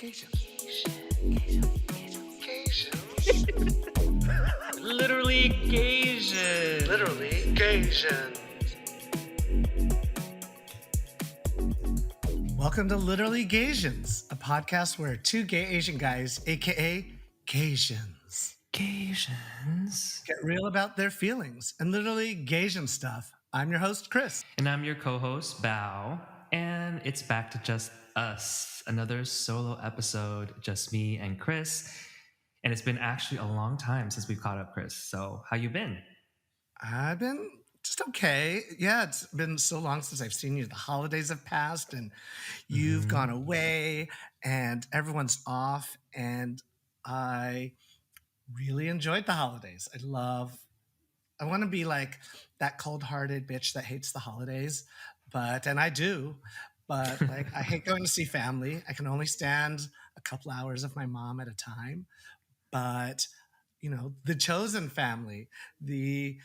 Literally Gasian. Literally Gasian. Welcome to Literally Gasians, a podcast where two gay Asian guys, aka Gasians, get real about their feelings and literally Gasian stuff. I'm your host, Chris. And I'm your co-host, Bao. And it's back to just us. Another solo episode, just me and Chris. And it's been actually a long time since we've caught up, Chris. So how you been? I've been just okay. Yeah, it's been so long since I've seen you. The holidays have passed and you've gone away and everyone's off. And I really enjoyed the holidays. I want to be like that cold-hearted bitch that hates the holidays, and I do, but like I hate going to see family. I can only stand a couple hours of my mom at a time, but the chosen family, the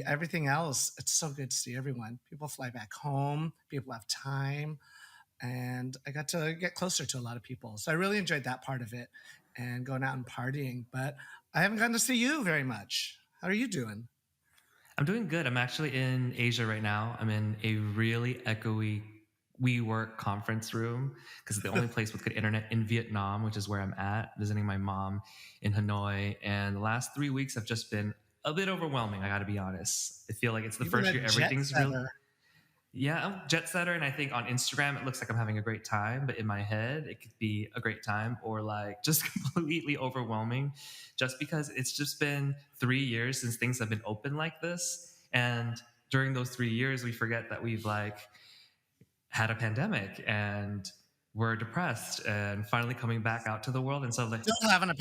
everything else, it's so good to see everyone. People fly back home, people have time, and I got to get closer to a lot of people. So I really enjoyed that part of it and going out and partying, but I haven't gotten to see you very much. How are you doing? I'm doing good. I'm actually in Asia right now. I'm in a really echoey WeWork conference room because it's the only place with good internet in Vietnam, which is where I'm at, visiting my mom in Hanoi. And the last 3 weeks have just been a bit overwhelming, I got to be honest. I feel like it's the first year everything's really... Yeah, I'm a jet setter, and I think on Instagram it looks like I'm having a great time, but in my head it could be a great time or like just completely overwhelming, just because it's just been 3 years since things have been open like this, and during those 3 years we forget that we've like had a pandemic and we're depressed and finally coming back out to the world. And so like still having a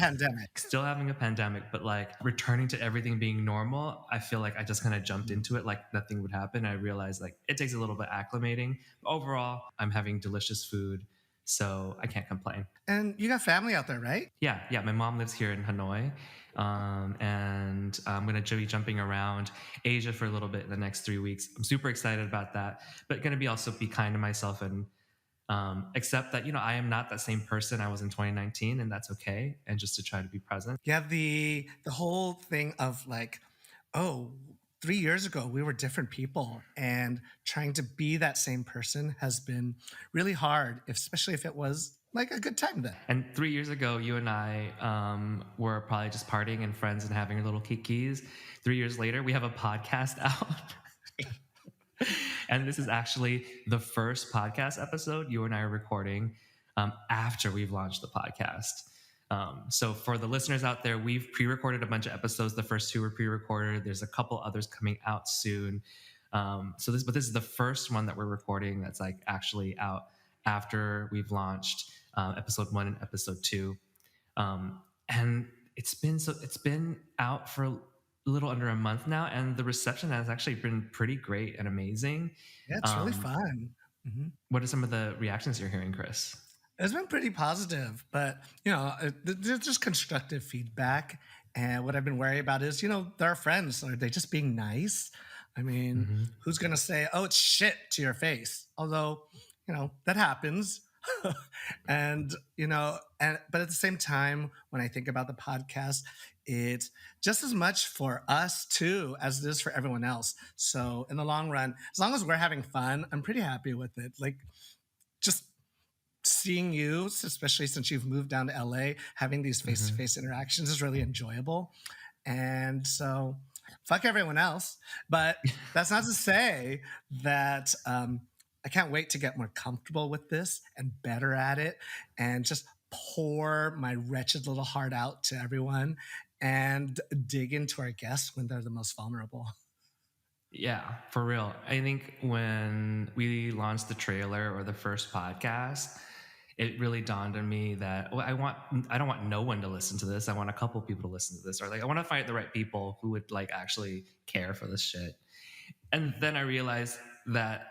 pandemic, but like returning to everything being normal, I feel like I just kind of jumped into it like nothing would happen. I realized like it takes a little bit acclimating. Overall, I'm having delicious food, so I can't complain. And you got family out there, right? Yeah. My mom lives here in Hanoi. And I'm going to be jumping around Asia for a little bit in the next 3 weeks. I'm super excited about that, but going to be also be kind to myself and accept that, I am not that same person I was in 2019, and that's okay. And just to try to be present. Yeah, the whole thing of like, 3 years ago we were different people, and trying to be that same person has been really hard, especially if it was like a good time then. And 3 years ago, you and I were probably just partying and friends and having our little kikis. 3 years later, we have a podcast out. And this is actually the first podcast episode you and I are recording after we've launched the podcast. So for the listeners out there, we've pre-recorded a bunch of episodes. The first 2 were pre-recorded. There's a couple others coming out soon. But this is the first one that we're recording that's like actually out after we've launched episode 1 and episode 2. And it's been out for a little under a month now, and the reception has actually been pretty great and amazing. Yeah, it's really fun. Mm-hmm. What are some of the reactions you're hearing, Chris? It's been pretty positive, but there's just constructive feedback. And what I've been worried about is, they're our friends. Are they just being nice? I mean, who's gonna say, "Oh, it's shit" to your face? Although, that happens. but at the same time, when I think about the podcast, it's just as much for us too as it is for everyone else. So in the long run, as long as we're having fun, I'm pretty happy with it. Like just seeing you, especially since you've moved down to LA, having these face-to-face interactions is really enjoyable. And so fuck everyone else. But that's not to say that I can't wait to get more comfortable with this and better at it and just pour my wretched little heart out to everyone and dig into our guests when they're the most vulnerable. Yeah, for real. I think when we launched the trailer or the first podcast, it really dawned on me that I don't want no one to listen to this. I want a couple people to listen to this, or like I want to find the right people who would like actually care for this shit. And then I realized that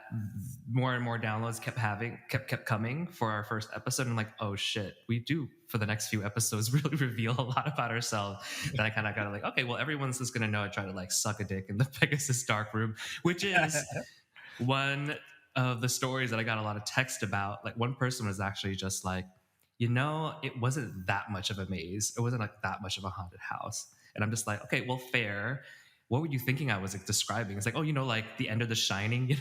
more and more downloads kept coming for our first episode. And I'm like, oh shit, we do for the next few episodes really reveal a lot about ourselves that I kind of got to like, okay, well, everyone's just going to know I try to like suck a dick in the Pegasus dark room, which is one of the stories that I got a lot of text about. Like one person was actually just like, it wasn't that much of a maze. It wasn't like that much of a haunted house. And I'm just like, okay, well, fair. What were you thinking I was like describing? It's like, oh, like the end of The Shining,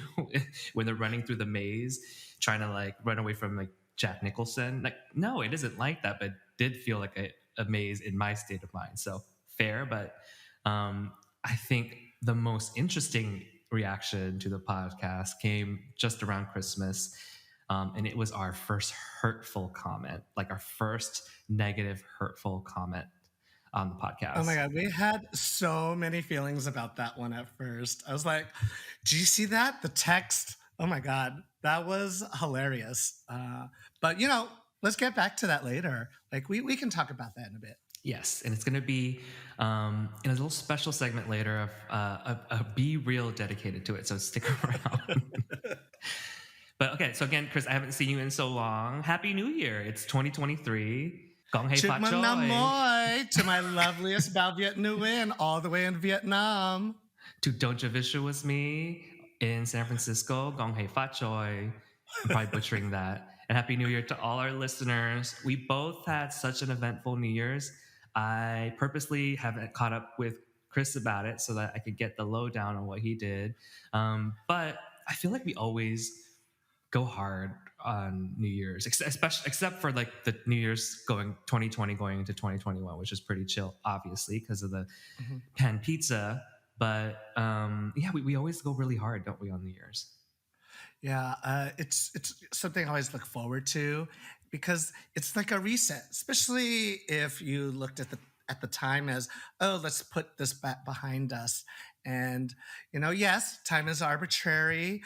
when they're running through the maze, trying to like run away from like Jack Nicholson. Like, no, it isn't like that, but it did feel like a maze in my state of mind. So fair, but I think the most interesting reaction to the podcast came just around Christmas. And it was our first hurtful comment, like our first negative, hurtful comment on the Oh my podcast. God, we had so many feelings about that one at first. I was like, "Do you see that? The text? Oh my God, that was hilarious." But let's get back to that later. Like we can talk about that in a bit. Yes, and it's going to be in a little special segment later of a Be Real dedicated to it. So stick around. But okay, so again, Chris, I haven't seen you in so long. Happy New Year! It's 2023. Gong hei Chúc fat mừng năm choi. mới to my loveliest Bao Viet Nguyen, all the way in Vietnam. To Donja Visha was me in San Francisco. Gong hei fat choi. I'm probably butchering that. And Happy New Year to all our listeners. We both had such an eventful New Year's. I purposely haven't caught up with Chris about it so that I could get the lowdown on what he did. But I feel like we always go hard on New Year's, especially except for like the New Year's going 2020 going into 2021, which is pretty chill, obviously, because of the Mhm. pan pizza. But yeah, we always go really hard, don't we, on New Year's? Yeah, it's something I always look forward to because it's like a reset, especially if you looked at the time as, oh, let's put this back behind us. And yes, time is arbitrary.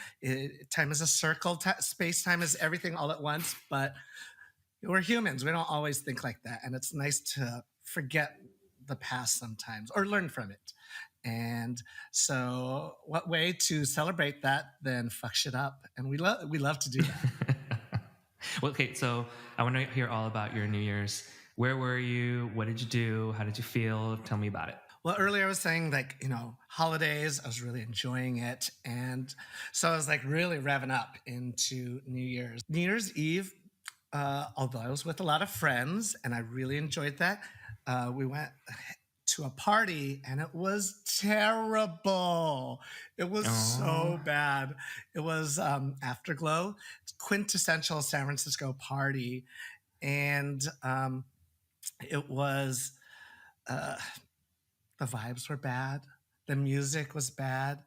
Time is a circle. Space time is everything all at once. But we're humans. We don't always think like that, and it's nice to forget the past sometimes or learn from it. And so, what way to celebrate that than fuck shit up? And we love to do that. Well, okay, so I want to hear all about your New Year's. Where were you? What did you do? How did you feel? Tell me about it. Well, earlier I was saying like holidays. I was really enjoying it, and so I was like really revving up into New Year's. New Year's Eve, although I was with a lot of friends, and I really enjoyed that. We went to a party and it was terrible. It was Oh, so bad. It was Afterglow, quintessential San Francisco party. And it was, uh, the vibes were bad. The music was bad.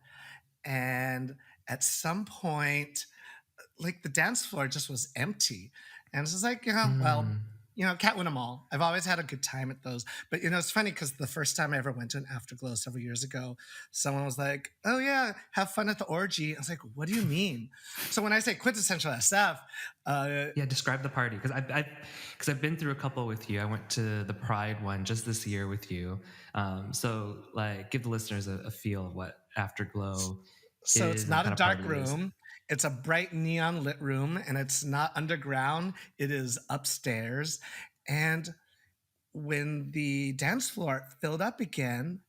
And at some point, like the dance floor just was empty. And it's just like, well, hmm. can't win them all. I've always had a good time at those. But it's funny because the first time I ever went to an Afterglow several years ago, someone was like, "Oh yeah, have fun at the orgy." I was like, "What do you mean?" So when I say quintessential SF, uh, Yeah, describe the party because I've been through a couple with you. I went to the Pride one just this year with you. So like, give the listeners a feel of what Afterglow so it's is and what not a kind of dark party it is. room. It's a bright neon lit room, and it's not underground. It is upstairs, and when the dance floor filled up again,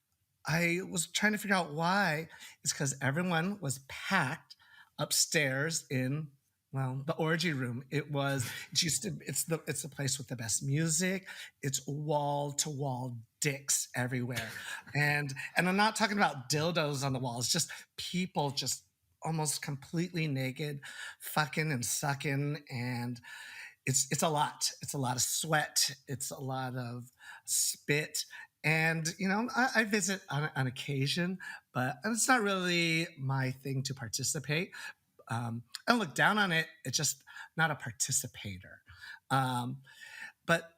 I was trying to figure out why. It's because everyone was packed upstairs in, well, the orgy room. It's the place with the best music. It's wall to wall dicks everywhere. And I'm not talking about dildos on the walls, just people just almost completely naked, fucking and sucking, and it's a lot. It's a lot of sweat. It's a lot of spit. And I visit on occasion, but it's not really my thing to participate. I don't look down on it. It's just not a participator. Um, but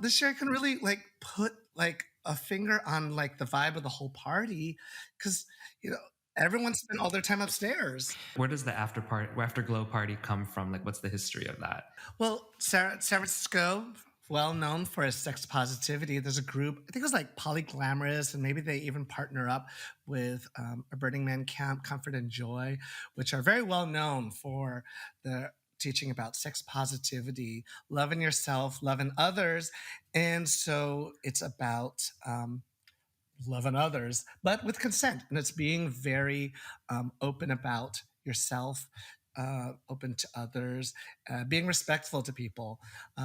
this year I can really like put like a finger on like the vibe of the whole party because you know everyone spent all their time upstairs. Where does the Afterglow party come from? Like, what's the history of that? Well, San Francisco, well known for its sex positivity. There's a group, I think it was like Polyglamorous, and maybe they even partner up with a Burning Man camp, Comfort and Joy, which are very well known for the teaching about sex positivity, loving yourself, loving others. And so it's about loving others, but with consent. And it's being very open about yourself open to others, being respectful to people.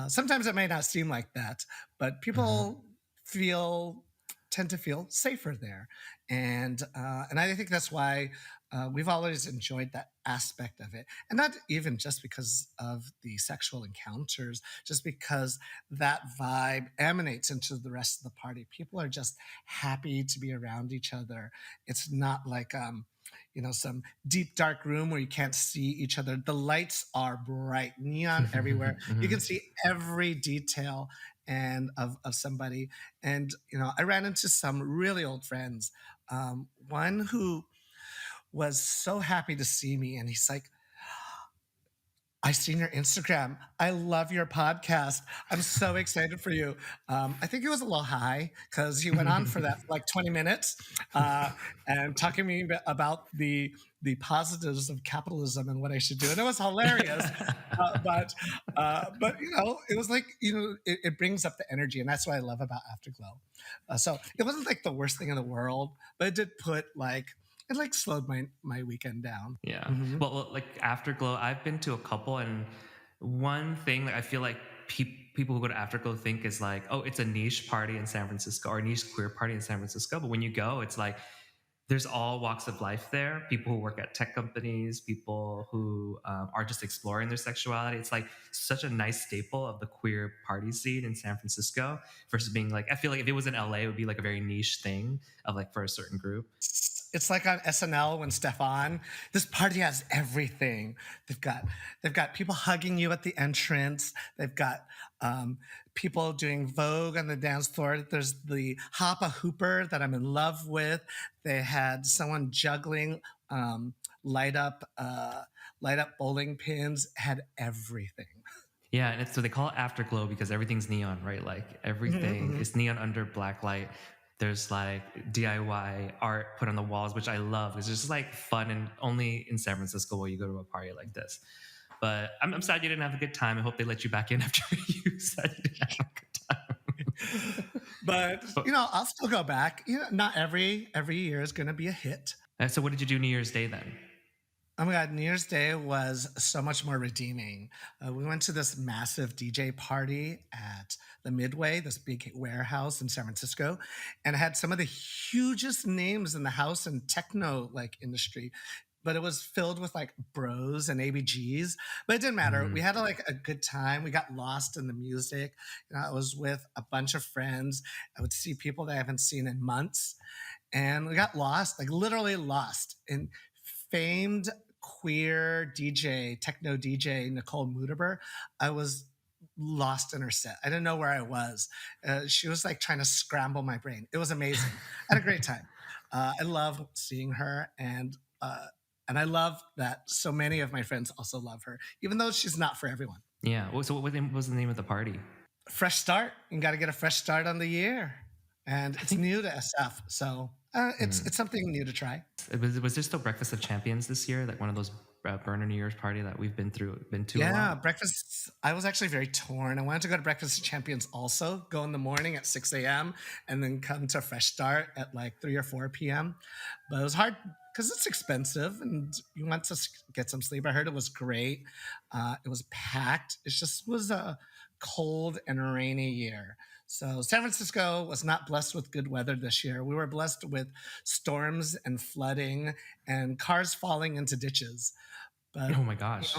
Sometimes it may not seem like that, but Mm-hmm. people feel tend to feel safer there, and I think that's why we've always enjoyed that aspect of it, and not even just because of the sexual encounters, just because that vibe emanates into the rest of the party. People are just happy to be around each other. It's not like some deep dark room where you can't see each other. The lights are bright, neon everywhere. You Mm-hmm. can see every detail and of somebody. And I ran into some really old friends. One who was so happy to see me, and he's like, I seen your Instagram. I love your podcast. I'm so excited for you. I think he was a little high because he went on for that for like 20 minutes uh, and talking to me about the positives of capitalism and what I should do, and it was hilarious. But it was like it brings up the energy, and that's what I love about Afterglow. So it wasn't like the worst thing in the world, but it did put like it like slowed my weekend down. Yeah. Hmm. Well, like Afterglow, I've been to a couple, and one thing like I feel like people who go to Afterglow think is like, oh, it's a niche party in San Francisco or a niche queer party in San Francisco. But when you go, it's like there's all walks of life there. People who work at tech companies, people who are just exploring their sexuality. It's like such a nice staple of the queer party scene in San Francisco versus being like, I feel like if it was in LA, it would be like a very niche thing of like for a certain group. It's like on SNL when Stefan. This party has everything. They've got they've got people hugging you at the entrance. They've got um, people doing Vogue on the dance floor. There's the Hoppa Hooper that I'm in love with. They had someone juggling light up light up bowling pins. Had everything. Yeah, and so they call it Afterglow because everything's neon, right? Like Mhm, everything mhm. is neon under black light. There's like DIY art put on the walls, which I love. It's just like fun, and only in San Francisco will you go to a party like this. But I'm sad you didn't have a good time. I hope they let you back in after you said you didn't have a good time. But But I'll still go back. Not every year is going to be a hit. so, what did you do New Year's Day then? Oh my God, New Year's Day was so much more redeeming. We went to this massive DJ party at the Midway, this big warehouse in San Francisco, and it had some of the hugest names in the house and techno like industry. But it was filled with like bros and ABGs. But it didn't matter. We Mm, had like a good time. We got lost in the music. I was with a bunch of friends. I would see people that I haven't seen in months, and we got lost, like literally lost in famed queer DJ, techno DJ Nicole Mudaber. I was lost in her set. I didn't know where I was. She was like trying to scramble my brain. It was amazing. I had a great time. I love seeing her, and I love that so many of my friends also love her, even though she's not for everyone. yeah. So, what was the name of the party? Fresh start. You got to get a fresh start on the year, and I it's think new to SF, so it's something new to try. was there still Breakfast of Champions this year? Like one of those burner New Year's party that we've been to a Yeah, lot. breakfast. I was actually very torn. I wanted to go to Breakfast of Champions also, go in the morning at 6 a.m. and then come to Fresh Start at like 3 or 4 p.m. But it was hard because it's expensive and you want to get some sleep. I heard it was great. It was packed. It just was a cold and rainy year. So San Francisco was not blessed with good weather this year. We were blessed with storms and flooding and cars falling into ditches. But Oh my gosh.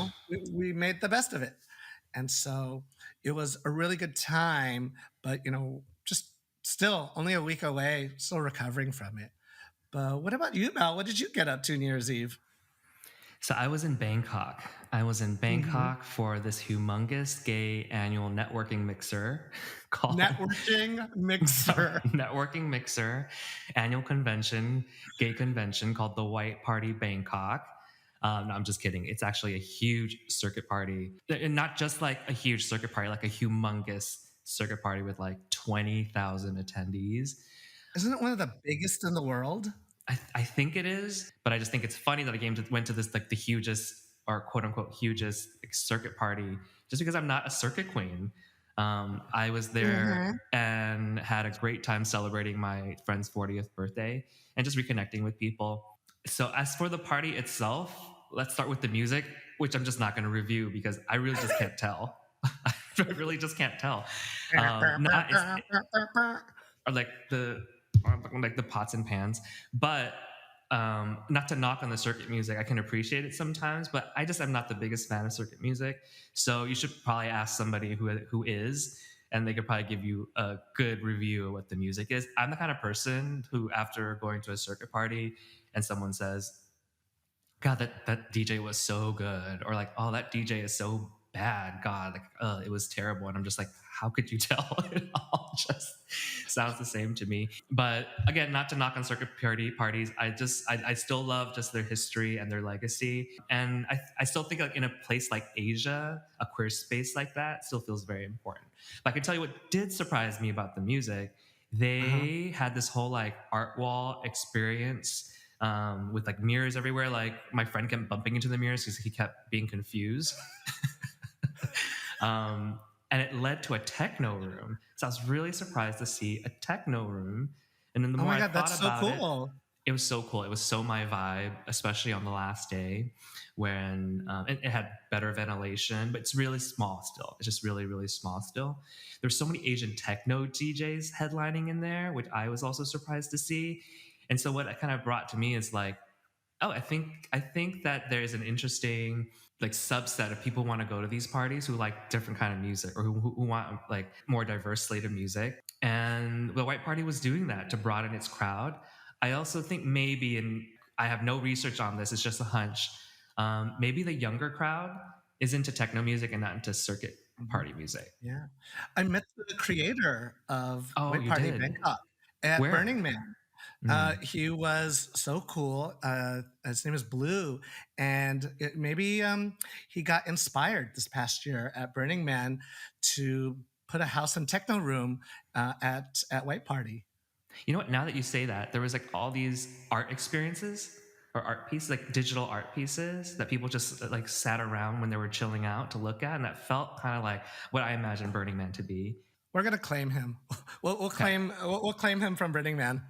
we made the best of it, and so it was a really good time. But just still only a week away, still recovering from it. But what about you, Mel? What did you get up to New Year's Eve? So I was in Bangkok. I was in Hmm. Bangkok for this humongous gay annual networking mixer called Networking mixer. networking mixer annual convention, gay convention called the White Party Bangkok. No, I'm just kidding. It's actually a huge circuit party, and not just like a huge circuit party, like a humongous circuit party with like 20,000 attendees. Isn't it one of the biggest in the world? I think it is, but I just think it's funny that a game went to this like the hugest or quote unquote hugest like, circuit party just because I'm not a circuit queen. I was there Hmm. and had a great time celebrating my friend's 40th birthday and just reconnecting with people. So as for the party itself, let's start with the music. which I'm just not going to review because I really just can't tell. I really just can't tell. Not it's, or like the pots and pans, but not to knock on the circuit music. I can appreciate it sometimes, but I just am not the biggest fan of circuit music. So you should probably ask somebody who is, and they could probably give you a good review of what the music is. I'm the kind of person who, after going to a circuit party and someone says, God, that DJ was so good, or like, oh, that DJ is so bad. God, like, it was terrible. And I'm just like, how could you tell? It all just sounds the same to me. But again, not to knock on circuit parties, I still love just their history and their legacy. And I still think like in a place like Asia, a queer space like that still feels very important. But I can tell you what did surprise me about the music. Uh-huh. They had this whole like art wall experience with like mirrors everywhere. Like my friend kept bumping into the mirrors because he kept being confused. um, and it led to a techno room. So I was really surprised to see a techno room. And then the Oh more my I God, thought that's so about it, cool. it was so cool. It was so my vibe, especially on the last day when it had better ventilation, but it's really small still. It's just really, really small still. There's so many Asian techno DJs headlining in there, which I was also surprised to see. And so what it kind of brought to me is like, oh, I think that there's an interesting like subset of people who want to go to these parties who like different kind of music or who want like more diverse slate of music. And the White Party was doing that to broaden its crowd. I also think maybe, and I have no research on this, it's just a hunch. Maybe the younger crowd is into techno music and not into circuit Mhm. party music. Yeah. I met the creator of Oh, White you Party did? Bangkok at Where? Burning Man. Mm. He was so cool. His name is Blue, and maybe he got inspired this past year at Burning Man to put a house and techno room at White Party. You know what? Now that you say that, there was like all these art experiences or art pieces, like digital art pieces that people just like sat around when they were chilling out to look at, and that felt kind of like what I imagine Burning Man to be. We're gonna claim him. We'll Okay, we'll claim him from Burning Man.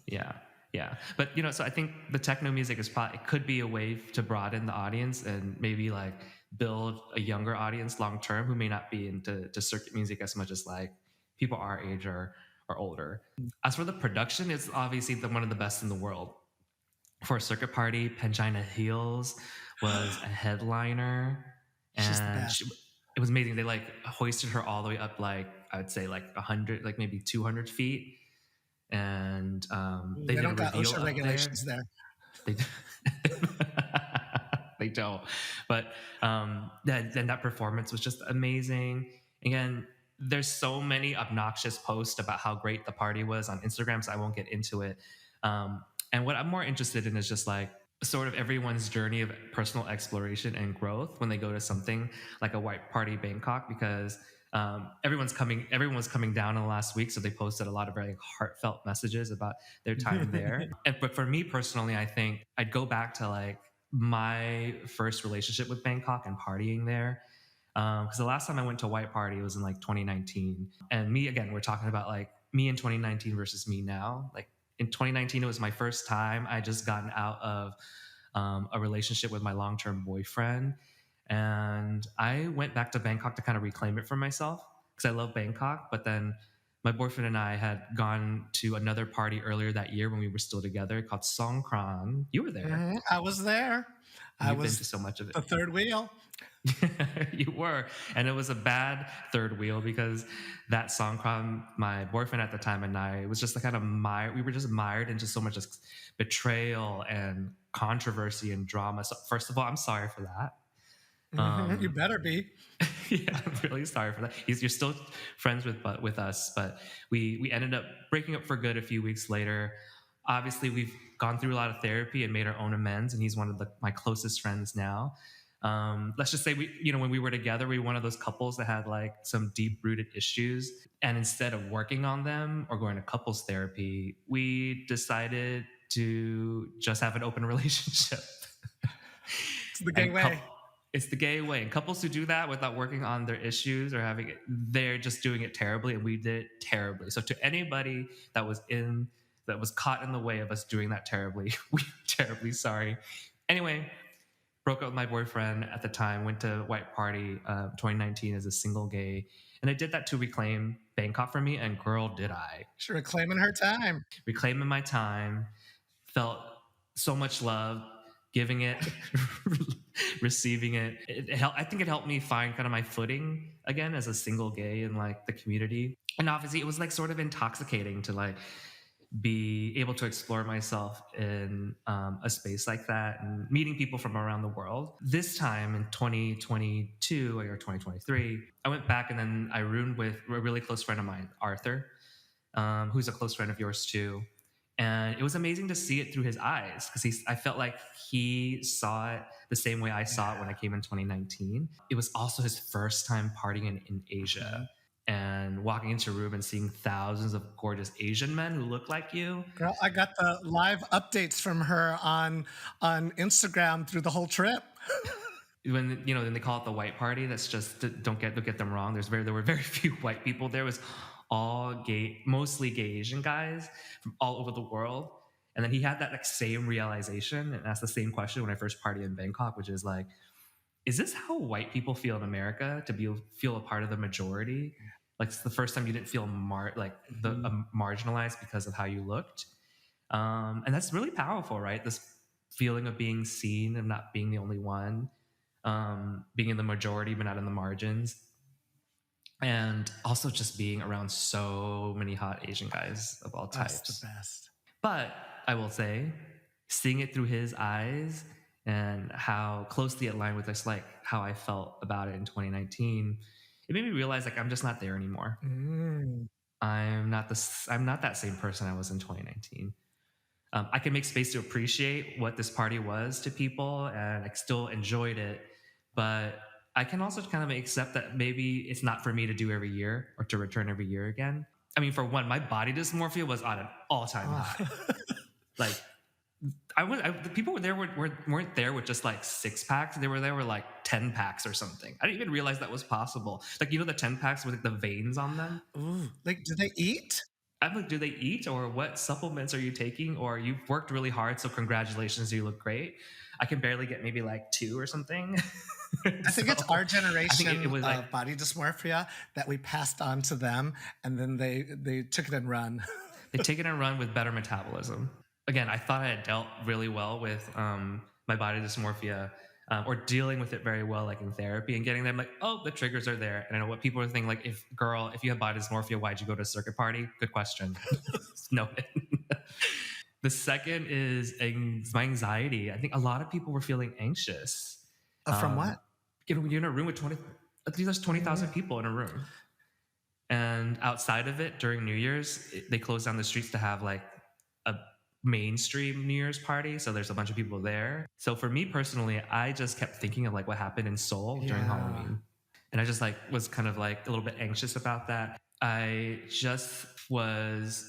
yeah, yeah, but so I think the techno music is probably it could be a way to broaden the audience and maybe like build a younger audience long term who may not be into to circuit music as much as like people our age or older. As for the production, it's obviously one of the best in the world. For a circuit party, Pangina Heels was a headliner, She's the and best. it was amazing. They like hoisted her all the way up, like I would say, like 100, like maybe 200 feet, and they They did a don't got reveal OSHA up there. regulations there. They they don't, but then that performance was just amazing. Again, there's so many obnoxious posts about how great the party was on Instagram, so I won't get into it. And what I'm more interested in is just like sort of everyone's journey of personal exploration and growth when they go to something like a White Party Bangkok, because everyone was coming down in the last week, so they posted a lot of very heartfelt messages about their time there. But for me personally, I think I'd go back to like my first relationship with Bangkok and partying there. Because the last time I went to a White Party was in like 2019, and me again, we're talking about like me in 2019 versus me now. Like in 2019, it was my first time. I just gotten out of a relationship with my long-term boyfriend, and I went back to Bangkok to kind of reclaim it for myself because I love Bangkok. But then my boyfriend and I had gone to another party earlier that year when we were still together called Songkran. You were there. I was there. I You've been was to so much of it. the third wheel. You were, and it was a bad third wheel because that Songkran, my boyfriend at the time and I, was just the kind of mired. We were just mired into so much just betrayal and controversy and drama. So first of all, I'm sorry for that. You Um, better be. yeah, I'm really sorry for that. You're still friends with us, but we ended up breaking up for good a few weeks later. Obviously, we've gone through a lot of therapy and made our own amends, and he's one of my closest friends now. Let's just say when we were together, we were one of those couples that had like some deep rooted issues, and instead of working on them or going to couples therapy, we decided to just have an open relationship. It's the gay and way. it's the gay way. And couples who do that without working on their issues or having it, they're just doing it terribly, and we did it terribly. So to anybody that was caught in the way of us doing that terribly, we're terribly sorry. Anyway, Broke up with my boyfriend at the time, went to White Party 2019 as a single gay. And I did that to reclaim Bangkok for me. And girl, did I. She's reclaiming her time. Reclaiming my time, felt so much love, giving it, receiving it. I think it helped me find kind of my footing again as a single gay in like the community. And obviously, it was like sort of intoxicating to like be able to explore myself in a space like that and meeting people from around the world. This time in 2022 or 2023, I went back and then I roomed with a really close friend of mine, Arthur, who's a close friend of yours too. And it was amazing to see it through his eyes because I felt like he saw it the same way I saw it when I came in 2019. It was also his first time partying in Asia. Mhm. And walking into a room and seeing thousands of gorgeous Asian men who look like you. Girl, I got the live updates from her on Instagram through the whole trip. When then they call it the white party. That's just don't get them wrong. There were very few white people. There was all gay, mostly gay Asian guys from all over the world. And then he had that like same realization and asked the same question when I first partied in Bangkok, which is like, is this how white people feel in America to feel a part of the majority? Like it's the first time you didn't feel Mhm. marginalized because of how you looked, and that's really powerful, right? This feeling of being seen and not being the only one, being in the majority but not in the margins, and also just being around so many hot Asian guys of all That's the types. best. But I will say, seeing it through his eyes and how closely it aligned with us, like how I felt about it in 2019, it made me realize like I'm just not there anymore. Mm. I'm not that same person I was in 2019. I can make space to appreciate what this party was to people, and I still enjoyed it. But I can also kind of accept that maybe it's not for me to do every year or to return every year again. I mean, for one, my body dysmorphia was on an all-time Oh. high. Like the people weren't there with just like six packs. They were there with like 10 packs or something. I didn't even realize that was possible. Like the 10 packs with like, the veins on them. Ooh, like, do they eat? I'm like, do they eat or what supplements are you taking? Or you've worked really hard, so congratulations, you look great. I can barely get maybe like two or something. I think it's our So I think it generation was like of body dysmorphia that we passed on to them, and then they took it and run. they take it and run with better metabolism. Again, I thought I had dealt really well with my body dysmorphia, or dealing with it very well, like in therapy, and getting them like, oh, the triggers are there. And I know what people are thinking, like, if you have body dysmorphia, why'd you go to a circuit party? Good question. No. The second is my anxiety. I think a lot of people were feeling anxious. From what? When you're in a room with 20, I think there's Yeah, 20,000 yeah. people in a room. And outside of it, during New Year's, they close down the streets to have like a mainstream New Year's party. So there's a bunch of people there. So for me personally, I just kept thinking of like what happened in Seoul during Yeah. Halloween. And I just like was kind of like a little bit anxious about that. I just was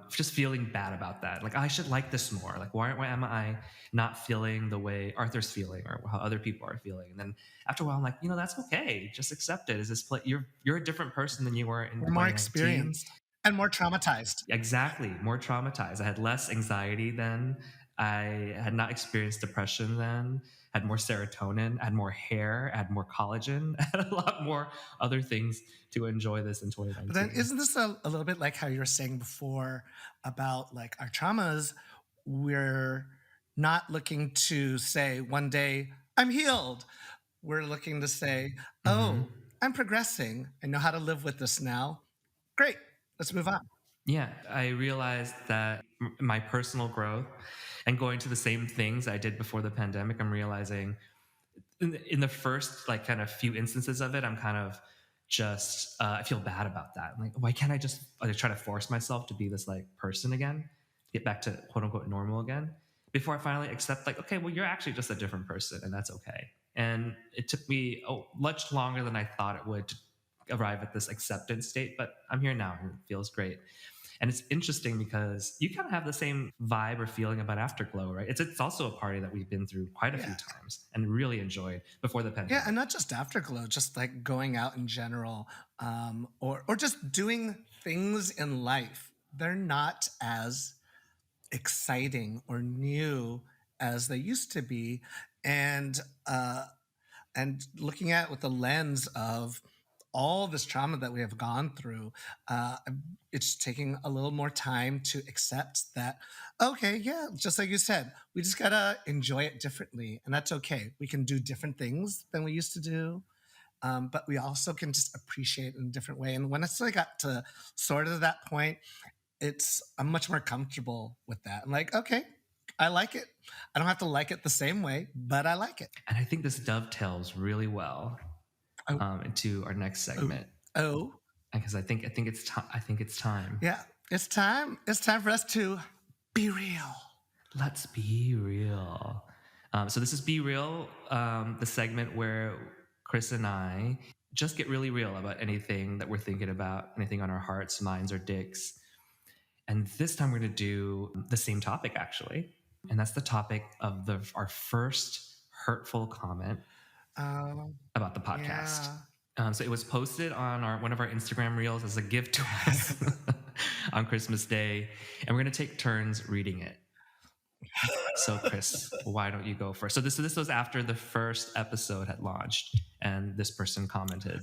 just feeling bad about that. Like I should like this more. Like why am I not feeling the way Arthur's feeling or how other people are feeling? And then after a while, I'm like, that's okay. Just accept it. Is this you're a different person than you were in We're more 2019. experienced and more traumatized. Exactly. More traumatized. I had less anxiety then. I had not experienced depression then. Had more serotonin. I had more hair. I had more collagen. I had a lot more other things to enjoy this in But then 2019. isn't this a little bit like how you were saying before about like our traumas? We're not looking to say one day, I'm healed. We're looking to say, Hmm. oh, I'm progressing. I know how to live with this now. Great. Let's move on. Yeah, I realized that my personal growth and going to the same things I did before the pandemic, I'm realizing in the first like kind of few instances of it, I'm kind of just I feel bad about that. I'm like, why can't I just like, try to force myself to be this like person again, get back to quote unquote normal again, before I finally accept like, okay, well, you're actually just a different person, and that's okay. And it took me much longer than I thought it would to arrive at this acceptance state, but I'm here now, and it feels great. And it's interesting because you kind of have the same vibe or feeling about Afterglow, right? It's also a party that we've been through quite a few Yeah. times and really enjoyed before the Yeah. And pandemic. not just Afterglow, just like going out in general, or just doing things in life. They're not as exciting or new as they used to be. and uh, and looking at it with the lens of all this trauma that we have gone through, uh, it's taking a little more time to accept that, okay, yeah, just like you said, we just gotta enjoy it differently. And that's okay. We can do different things than we used to do. But we also can just appreciate it in a different way. And when it's like got to sort of that point, I'm much more comfortable with that. I'm like, okay, I like it. I don't have to like it the same way, but I like it. And I think this dovetails really well Oh, into our next oh, segment, oh, because I think it's time. yeah. It's time. It's time for us to be real. Let's be real. So this is Be Real, the segment where Chris and I just get really real about anything that we're thinking about, anything on our hearts, minds, or dicks. And this time we're going to do the same topic, actually. And that's the topic of our first hurtful comment Um, about the podcast. yeah. So it was posted on one of our Instagram reels as a gift to us on Christmas Day. And we're going to take turns reading it. So Chris, why don't you go first? So this was after the first episode had launched, and this person commented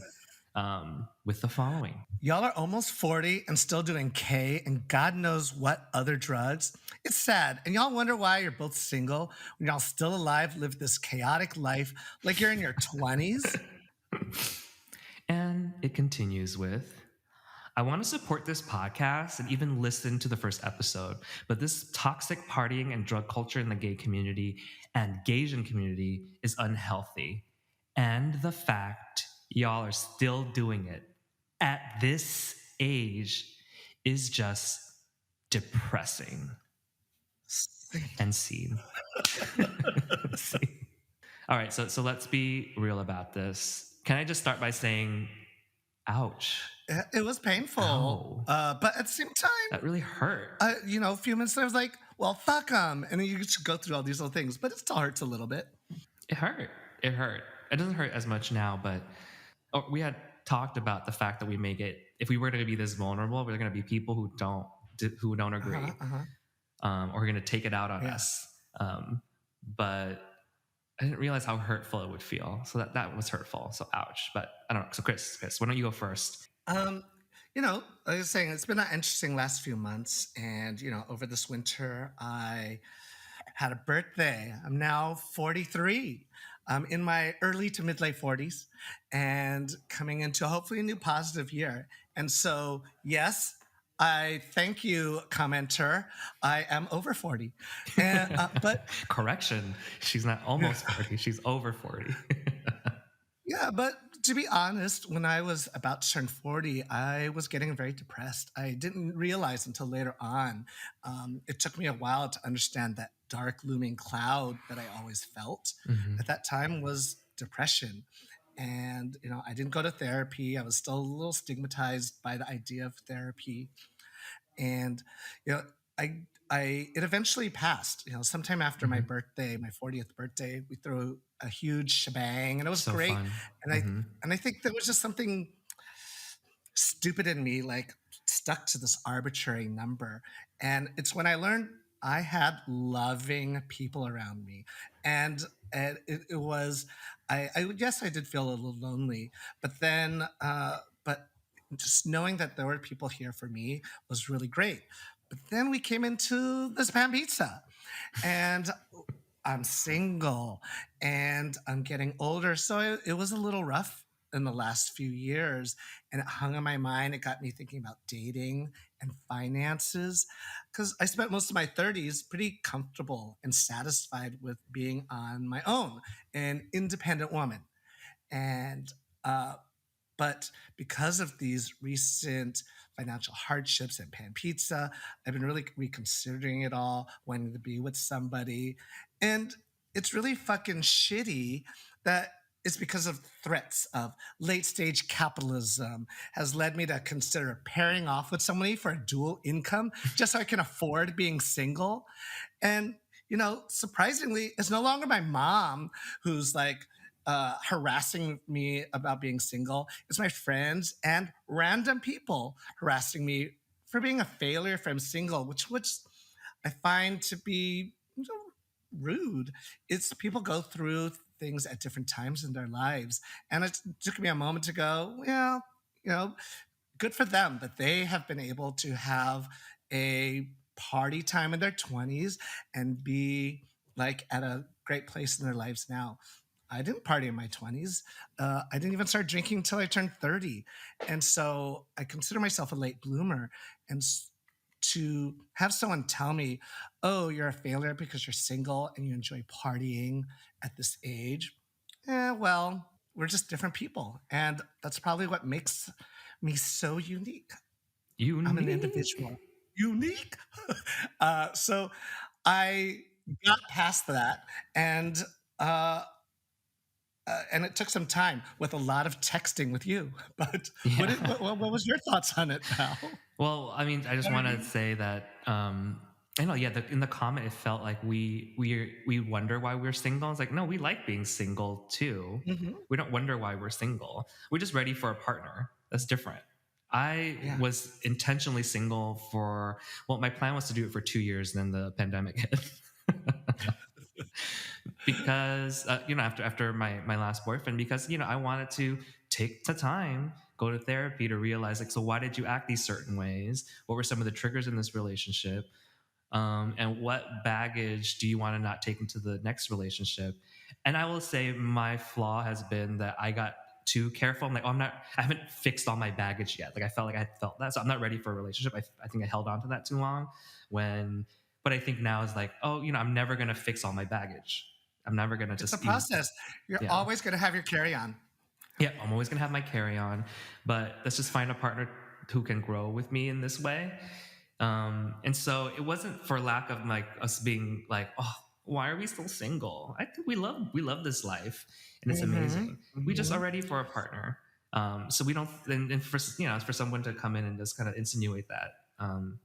with the following. Y'all are almost 40 and still doing K and God knows what other drugs. It's sad. And y'all wonder why you're both single when y'all still alive, live this chaotic life like you're in your 20s. And it continues with, I want to support this podcast and even listen to the first episode, but this toxic partying and drug culture in the gay community and Gaysian community is unhealthy. And the fact y'all are still doing it at this age is just depressing. And scene. All right, so let's be real about this. Can I just start by saying, ouch. It was painful. But at the same time, that really hurt. A few minutes later, I was like, well, fuck them. And then you just go through all these little things, but it still hurts a little bit. It hurt. It hurt. It doesn't hurt as much now, but we had talked about the fact that we make it, if we were going to be this vulnerable, we're going to be people who don't agree, or are going to take it out on us. But I didn't realize how hurtful it would feel. So that was hurtful. So ouch. But I don't know. So Chris, why don't you go first? Like I was saying, it's been an interesting last few months. And, over this winter, I had a birthday. I'm now 43. I'm in my early to mid-late 40s and coming into hopefully a new positive year. And so, yes, I thank you, commenter. I am over 40. But correction, she's not almost 40. She's over 40. Yeah, but to be honest, when I was about to turn 40, I was getting very depressed. I didn't realize until later on. It took me a while to understand that dark looming cloud that I always felt at that time was depression. And, I didn't go to therapy. I was still a little stigmatized by the idea of therapy. And, it eventually passed. Sometime after my birthday, my 40th birthday, we threw a huge shebang, and it was so great. Fun. And I think there was just something stupid in me, like stuck to this arbitrary number. And it's when I learned I had loving people around me, and it was, I yes, I did feel a little lonely, but then, but just knowing that there were people here for me was really great. But then we came into this pan pizza, and I'm single, and I'm getting older. So it was a little rough in the last few years, and it hung on my mind. It got me thinking about dating and finances, because I spent most of my 30s pretty comfortable and satisfied with being on my own, an independent woman. And but because of these recent financial hardships and pan pizza, I've been really reconsidering it all, wanting to be with somebody. And it's really fucking shitty that it's because of threats of late stage capitalism has led me to consider pairing off with somebody for a dual income just so I can afford being single. And, surprisingly, it's no longer my mom who's like, harassing me about being single. It's my friends and random people harassing me for being a failure if I'm single, which I find to be rude. It's people go through things at different times in their lives. And it took me a moment to go, well, you know, good for them that they have been able to have a party time in their 20s and be like at a great place in their lives now. I didn't party in my 20s. I didn't even start drinking until I turned 30. And so I consider myself a late bloomer. And to have someone tell me, oh, you're a failure because you're single and you enjoy partying at this age, well, we're just different people. And that's probably what makes me so unique. I'm an Unique. individual. Unique. So I got past that, and uh, and it took some time with a lot of texting with you. But Yeah. what was your thoughts on it, pal? Well, I mean, I just want to say that I know, yeah. In the comment, it felt like we wonder why we're single. It's like, no, we like being single too. Hmm. We don't wonder why we're single. We're just ready for a partner. That's different. I Yeah, was intentionally single for, well, my plan was to do it for 2 years, then the pandemic hit. Because after my last boyfriend, because I wanted to take the time, go to therapy to realize, like, so why did you act these certain ways? What were some of the triggers in this relationship? And what baggage do you want to not take into the next relationship? And I will say my flaw has been that I got too careful. I'm like, oh, I haven't fixed all my baggage yet. Like, I felt like I felt that, so I'm not ready for a relationship. I think I held on to that too long. But I think now is like, oh, I'm never gonna fix all my baggage. I'm never gonna it's a just process. You're yeah. always going to have your carry on. Yeah, I'm always gonna have my carry on, but let's just find a partner who can grow with me in this way. And so it wasn't for lack of like us being like, oh, why are we still single? I think we love this life, and it's Hmm. amazing. We just are Hmm. ready for a partner. So we don't, and for for someone to come in and just kind of insinuate that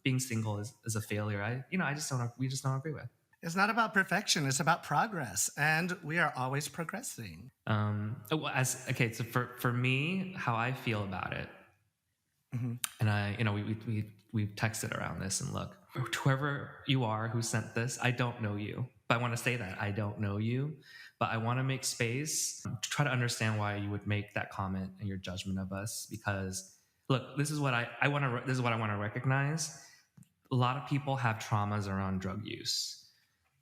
being single is a failure. I just don't. We just don't agree with. It's not about perfection, it's about progress. And we are always progressing. So for me, how I feel about it, Hmm. and we've texted around this, and look, whoever you are who sent this, I don't know you, but I want to say that I don't know you, but I want to make space to try to understand why you would make that comment and your judgment of us. Because look, this is what I want to. This is what I want to recognize. A lot of people have traumas around drug use.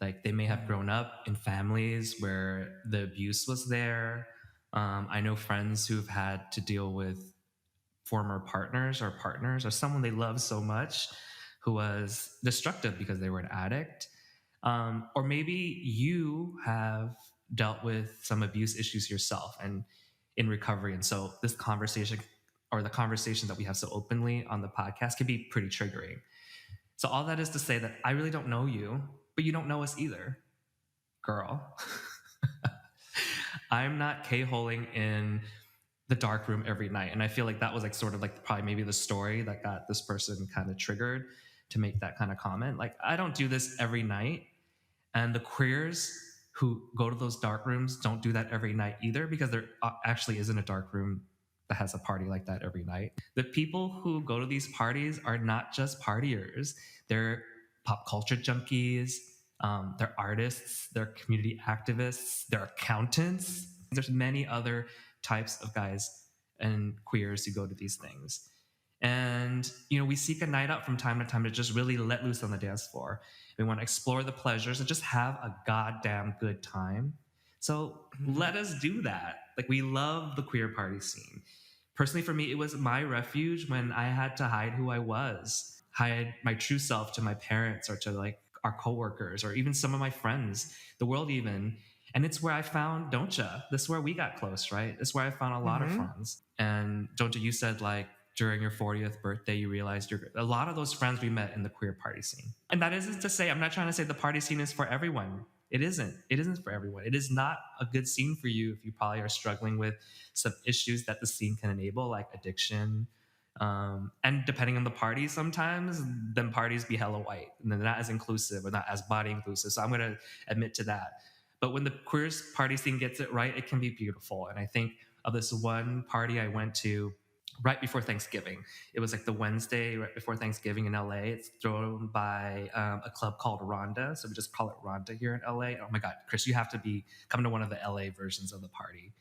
Like, they may have grown up in families where the abuse was there. I know friends who've had to deal with former partners or someone they love so much who was destructive because they were an addict. Or maybe you have dealt with some abuse issues yourself and in recovery. And so this conversation, or the conversation that we have so openly on the podcast, can be pretty triggering. So all that is to say that I really don't know you, but you don't know us either, girl. I'm not K-holing in the dark room every night. And I feel like that was like sort of like probably maybe the story that got this person kind of triggered to make that kind of comment. Like, I don't do this every night. And the queers who go to those dark rooms don't do that every night either, because there actually isn't a dark room that has a party like that every night. The people who go to these parties are not just partiers, they're pop culture junkies, they're artists, they're community activists, they're accountants. There's many other types of guys and queers who go to these things. And, we seek a night out from time to time to just really let loose on the dance floor. We want to explore the pleasures and just have a goddamn good time. So Hmm. let us do that. Like, we love the queer party scene. Personally, for me, it was my refuge when I had to hide who I was, hide my true self to my parents or to like our coworkers or even some of my friends, the world even. And it's where I found Doncha. This is where we got close, right? It's where I found a lot of Hmm. friends. And Doncha, you said like during your 40th birthday, you realized a lot of those friends we met in the queer party scene. And that isn't to say, I'm not trying to say the party scene is for everyone. It isn't. It isn't for everyone. It is not a good scene for you if you probably are struggling with some issues that the scene can enable, like addiction. And depending on the party, sometimes then parties be hella white and they're not as inclusive or not as body inclusive. So I'm going to admit to that. But when the queer party scene gets it right, it can be beautiful. And I think of this one party I went to right before Thanksgiving. It was like the Wednesday right before Thanksgiving in LA. It's thrown by a club called Rhonda. So we just call it Rhonda here in LA. Oh my God, Chris, you have to be come to one of the LA versions of the party.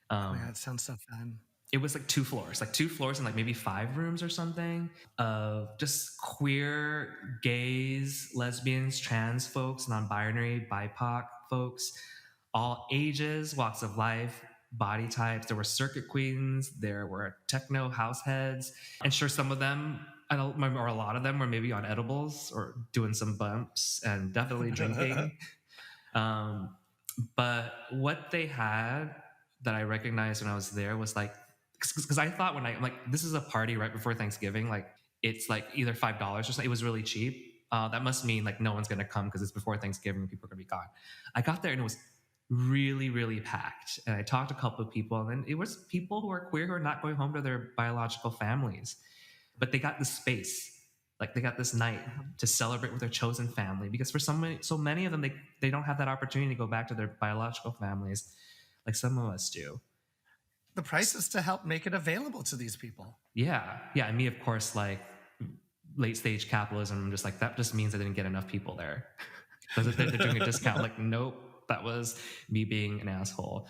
Oh my God, Um, it sounds so fun. it was like two floors and like maybe 5 rooms or something of just queer, gays, lesbians, trans folks, non-binary, BIPOC folks, all ages, walks of life, body types. There were circuit queens, there were techno house heads, and sure, some of them, I don't remember, or a lot of them were maybe on edibles or doing some bumps and definitely drinking. Um, but what they had that I recognized when I was there was like, because I thought when I'm like, this is a party right before Thanksgiving, like it's like either $5 or something. It was really cheap. That must mean like no one's gonna come because it's before Thanksgiving. People are gonna be gone. I got there and it was really, really packed. And I talked to a couple of people, and it was people who are queer who are not going home to their biological families, but they got this space. Like they got this night to celebrate with their chosen family because for so many of them, they don't have that opportunity to go back to their biological families like some of us do. The price is to help make it available to these people. Yeah. Yeah. And me, of course, like late stage capitalism, I'm just like, that just means I didn't get enough people there. They're doing a discount. Like, nope, that was me being an asshole.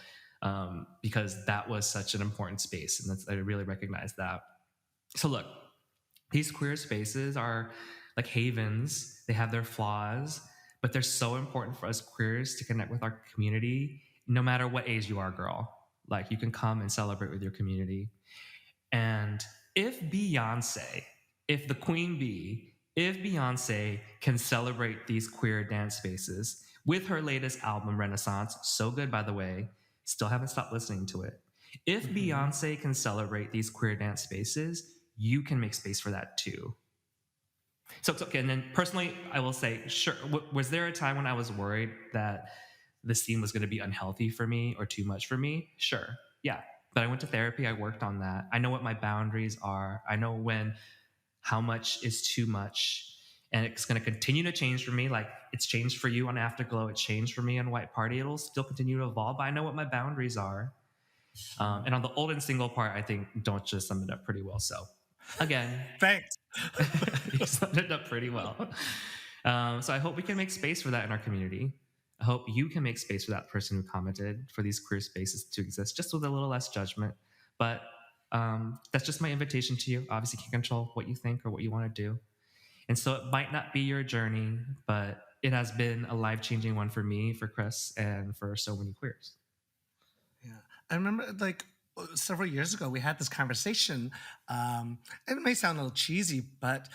Because that was such an important space. And I really recognize that. So look, these queer spaces are like havens. They have their flaws, but they're so important for us queers to connect with our community, no matter what age you are, girl. Like you can come and celebrate with your community. And if Beyonce, if the Queen Bee, if Beyonce can celebrate these queer dance spaces with her latest album, Renaissance, so good, by the way, still haven't stopped listening to it. If Beyonce can celebrate these queer dance spaces, you can make space for that too. So, okay, and then personally, I will say, sure, was there a time when I was worried that the scene was going to be unhealthy for me or too much for me? Sure, yeah. But I went to therapy. I worked on that. I know what my boundaries are. I know when how much is too much. And it's going to continue to change for me. Like it's changed for you on Afterglow. It changed for me on White Party. It'll still continue to evolve. But I know what my boundaries are. And on the old and single part, I think don't just sum it up pretty well. So again, Thanks. you summed it up pretty well. So I hope we can make space for that in our community. I hope you can make space for that person who commented for these queer spaces to exist, just with a little less judgment. But that's just my invitation to you. Obviously, you can't control what you think or what you want to do. And so it might not be your journey, but it has been a life-changing one for me, for Chris, and for so many queers. Yeah. I remember like several years ago, we had this conversation. And it may sound a little cheesy, but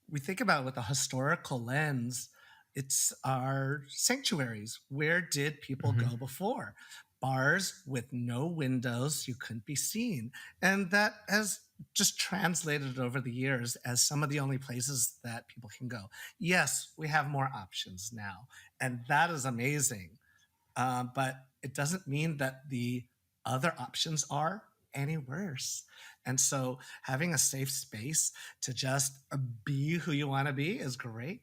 we think about it with a historical lens. It's our sanctuaries. Where did people go before? Bars with no windows, you couldn't be seen. And that has just translated over the years as some of the only places that people can go. Yes, we have more options now, and that is amazing. But it doesn't mean that the other options are any worse. And so having a safe space to just be who you want to be is great.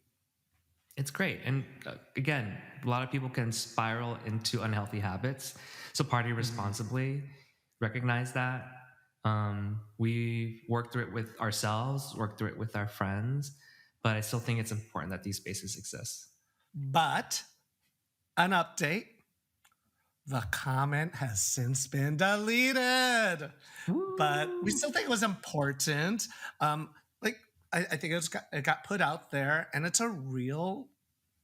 It's great. And again, a lot of people can spiral into unhealthy habits. So party responsibly, recognize that. We work through it with ourselves, work through it with our friends, but I still think it's important that these spaces exist. But an update, the comment has since been deleted. Woo! But we still think it was important. Like I think it got put out there, and it's a real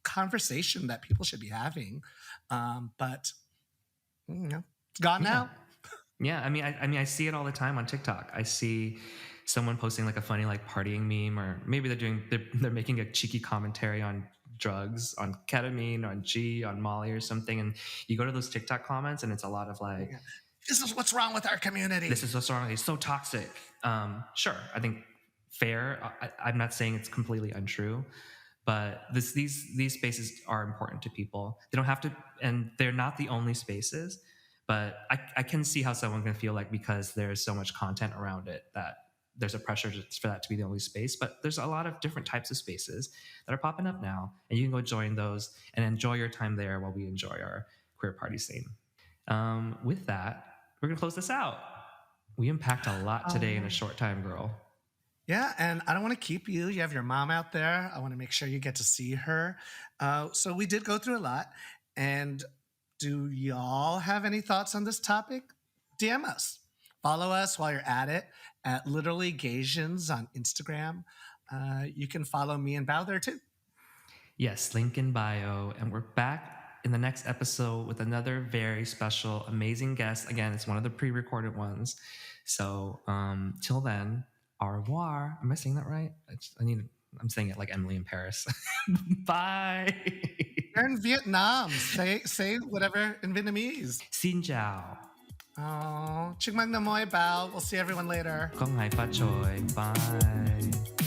conversation that people should be having. But you know, it's gone now. Yeah, I mean, I see it all the time on TikTok. I see someone posting like a funny like partying meme, or maybe they're making a cheeky commentary on drugs, on ketamine, on G, on Molly or something, and you go to those TikTok comments, and it's a lot of like, This is what's wrong with our community. this is what's wrong. It's so toxic. Sure, I think fair. I'm not saying it's completely untrue, but these spaces are important to people. They don't have to, and they're not the only spaces. But I can see how someone can feel like because there's so much content around it that there's a pressure for that to be the only space. But there's a lot of different types of spaces that are popping up now, and you can go join those and enjoy your time there while we enjoy our queer party scene. With that, we're gonna close this out. We unpacked a lot today in a Um, short time, girl. yeah, and I don't want to keep you. You have your mom out there. I want to make sure you get to see her. So we did go through a lot. And do y'all have any thoughts on this topic? DM us. Follow us while you're at it at Literally Gasians on Instagram. You can follow me and Bao there too. Yes, link in bio. And we're back in the next episode with another very special, amazing guest. Again, it's one of the pre recorded ones. So till then, au revoir. Am I saying that right? I'm saying it like Emily in Paris. Bye. You're in Vietnam. Say whatever in Vietnamese. Xin chào. Oh, Chúc mừng năm mới, Bao. We'll see everyone later. Con hai fa choi. Bye.